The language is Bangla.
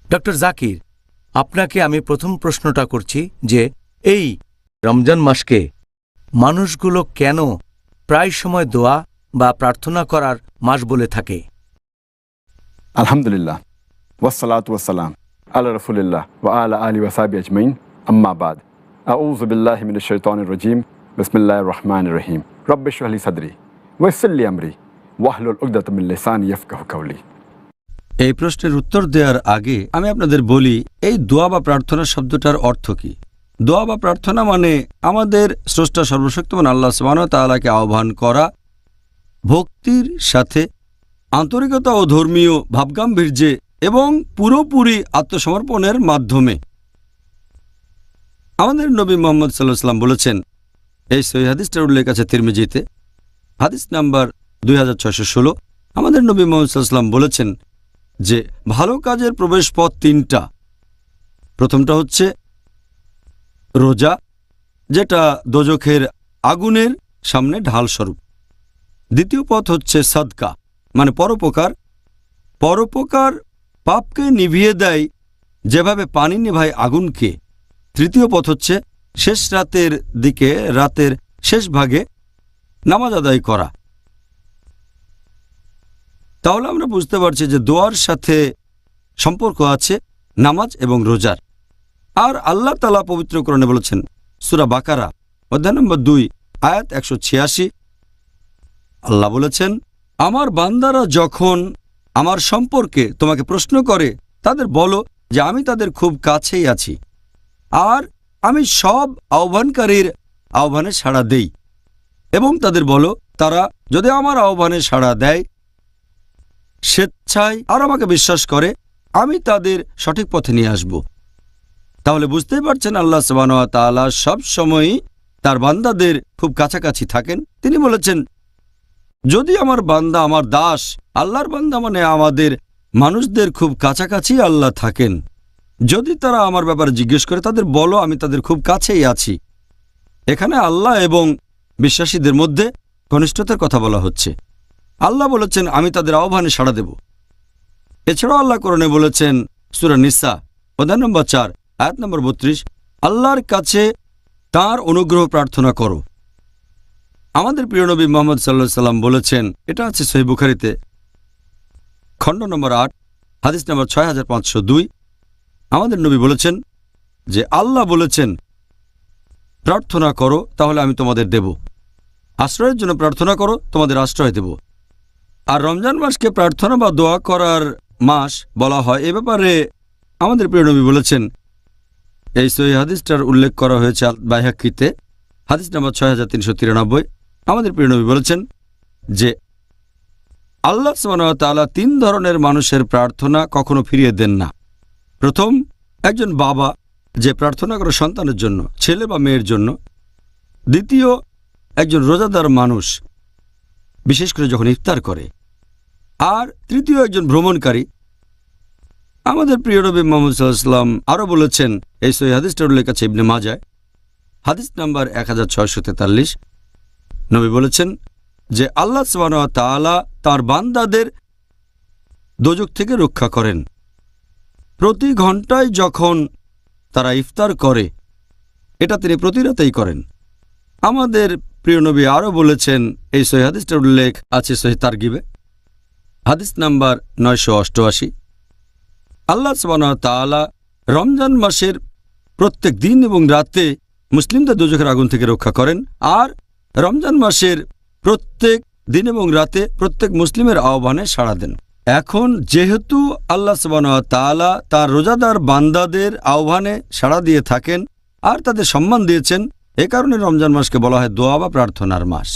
ডক্টর জাকির, আপনাকে আমি প্রথম প্রশ্নটা করছি যে এই রমজান মাসকে মানুষগুলো কেন প্রায় সময় দোয়া বা প্রার্থনা করার মাস বলে থাকে? আলহামদুলিল্লাহ, ওয়াসসালাতু ওয়াসসালাম আলা রাসূলিল্লাহ ওয়া আলা আলিহি ওয়া সাহবিহি আজমাইন, আম্মা বাদ। আউযু বিল্লাহি মিনাশ শাইতানির রাজীম, বিসমিল্লাহির রহমানির রহিম। রব্বি ইশরাহ লি সাদরি ওয়াইসির লি আমরি ওয়াহলুল উকদাতাম মিন লিসানি ইয়াফকাহু কাওলি। এই প্রশ্নের উত্তর দেওয়ার আগে আমি আপনাদের বলি, এই দোয়া বা প্রার্থনা শব্দটার অর্থ কি। দোয়া বা প্রার্থনা মানে আমাদের স্রষ্টা সর্বশক্তিমান আল্লাহ সুবহানাহু ওয়া তাআলাকে আহ্বান করা, ভক্তির সাথে আন্তরিকতা ও ধর্মীয় ভাবগাম্ভীর্যে এবং পুরোপুরি আত্মসমর্পণের মাধ্যমে। আমাদের নবী মুহাম্মদ সাল্লাল্লাহু আলাইহি ওয়াসাল্লাম বলেছেন, এই সহিহ হাদিসটার উল্লেখ আছে তিরমিজিতে, হাদিস নাম্বার 2616। আমাদের নবী মুহাম্মদ সাল্লাল্লাহু আলাইহি ওয়াসাল্লাম বলেছেন যে ভালো কাজের প্রবেশ পথ তিনটা। প্রথমটা হচ্ছে রোজা, যেটা দোজখের আগুনের সামনে ঢাল স্বরূপ। দ্বিতীয় পথ হচ্ছে সাদকা, মানে পরোপকার। পরোপকার পাপকে নিভিয়ে দেয় যেভাবে পানি নেভায় আগুনকে। তৃতীয় পথ হচ্ছে শেষ রাতের দিকে, রাতের শেষ ভাগে নামাজ আদায় করা। তাহলে আমরা বুঝতে পারছি যে দোয়ার সাথে সম্পর্ক আছে নামাজ এবং রোজার। আর আল্লাহ তাআলা পবিত্র কোরআনে বলেছেন, সূরা বাকারা অধ্যায় নম্বর 2 আয়াত 186, আল্লাহ বলেছেন, আমার বান্দারা যখন আমার সম্পর্কে তোমাকে প্রশ্ন করে তাদের বলো যে আমি তাদের খুব কাছেই আছি, আর আমি সব আহ্বানকারীর আহ্বানে সাড়া দেই। এবং তাদের বলো তারা যদি আমার আহ্বানে সাড়া দেয় স্বেচ্ছায় আর আমাকে বিশ্বাস করে, আমি তাদের সঠিক পথে নিয়ে আসব। তাহলে বুঝতেই পারছেন আল্লাহ সুবহানাহু ওয়া তাআলা সব সময়ই তার বান্দাদের খুব কাছাকাছি থাকেন। তিনি বলেছেন, যদি আমার বান্দা, আমার দাস, আল্লাহর বান্দা মানে আমাদের মানুষদের খুব কাছাকাছি আল্লাহ থাকেন। যদি তারা আমার ব্যাপারে জিজ্ঞেস করে তাদের বলো আমি তাদের খুব কাছেই আছি। এখানে আল্লাহ এবং বিশ্বাসীদের মধ্যে ঘনিষ্ঠতার কথা বলা হচ্ছে। আল্লাহ বলেছেন আমি তাদের আহ্বানে সাড়া দেব। এছাড়াও আল্লাহ কোরআনে বলেছেন, সূরা নিসা অধ্যায় নম্বর 4 আয়াত নম্বর 32, আল্লাহর কাছে তাঁর অনুগ্রহ প্রার্থনা করো। আমাদের প্রিয় নবী মুহাম্মদ সাল্লাল্লাহু আলাইহি ওয়াসাল্লাম বলেছেন, এটা আছে সহিহ বুখারীতে খণ্ড নম্বর 8 হাদিস নম্বর 6502। আমাদের নবী বলেছেন যে আল্লাহ বলেছেন, প্রার্থনা করো তাহলে আমি তোমাদের দেব, আশ্রয়ের জন্য প্রার্থনা করো তোমাদের আশ্রয় দেব। আর রমজান মাসকে প্রার্থনা বা দোয়া করার মাস বলা হয়। এ ব্যাপারে আমাদের প্রিয় নবী বলেছেন, এই সহিহ হাদিসটার উল্লেখ করা হয়েছে বাইহাকিতে হাদিস নম্বর 6393। আমাদের প্রিয় নবী বলেছেন যে আল্লাহ সুবহানাহু ওয়া তাআলা 3 ধরনের মানুষের প্রার্থনা কখনো ফিরিয়ে দেন না। প্রথম, একজন বাবা যে প্রার্থনা করে সন্তানের জন্য, ছেলে বা মেয়ের জন্য। দ্বিতীয়, একজন রোজাদার মানুষ, বিশেষ করে যখন ইফতার করে। আর তৃতীয়, একজন ভ্রমণকারী। আমাদের প্রিয় নবী মুহাম্মদ সাল্লাল্লাহু আলাইহি ওয়াসাল্লাম আরও বলেছেন, এই সহিহ হাদিসটার উল্লেখ আছে ইবনে মাজাহ হাদিস নাম্বার 1643। নবী বলেছেন যে আল্লাহ সুবহানাহু ওয়া তাআলা তাঁর বান্দাদের দোজখ থেকে রক্ষা করেন প্রতি ঘন্টায় যখন তারা ইফতার করে। এটা তিনি প্রতি রাতেই করেন। আমাদের প্রিয় নবী আরও বলেছেন, এই সহিহ হাদিসটার উল্লেখ আছে সহিহ তারগিবে হাদিস নাম্বার 988, আল্লাহ সুবহানাহু ওয়া তাআলা রমজান মাসের প্রত্যেক দিন এবং রাতে মুসলিমদের দোজখের আগুন থেকে রক্ষা করেন। আর রমজান মাসের প্রত্যেক দিন এবং রাতে প্রত্যেক মুসলিমের আহ্বানে সাড়া দেন। এখন যেহেতু আল্লাহ সুবহানাহু ওয়া তাআলা তার রোজাদার বান্দাদের আহ্বানে সাড়া দিয়ে থাকেন আর তাদের সম্মান দিয়েছেন, এ কারণে রমজান মাসকে বলা হয় দোয়া বা প্রার্থনার মাস।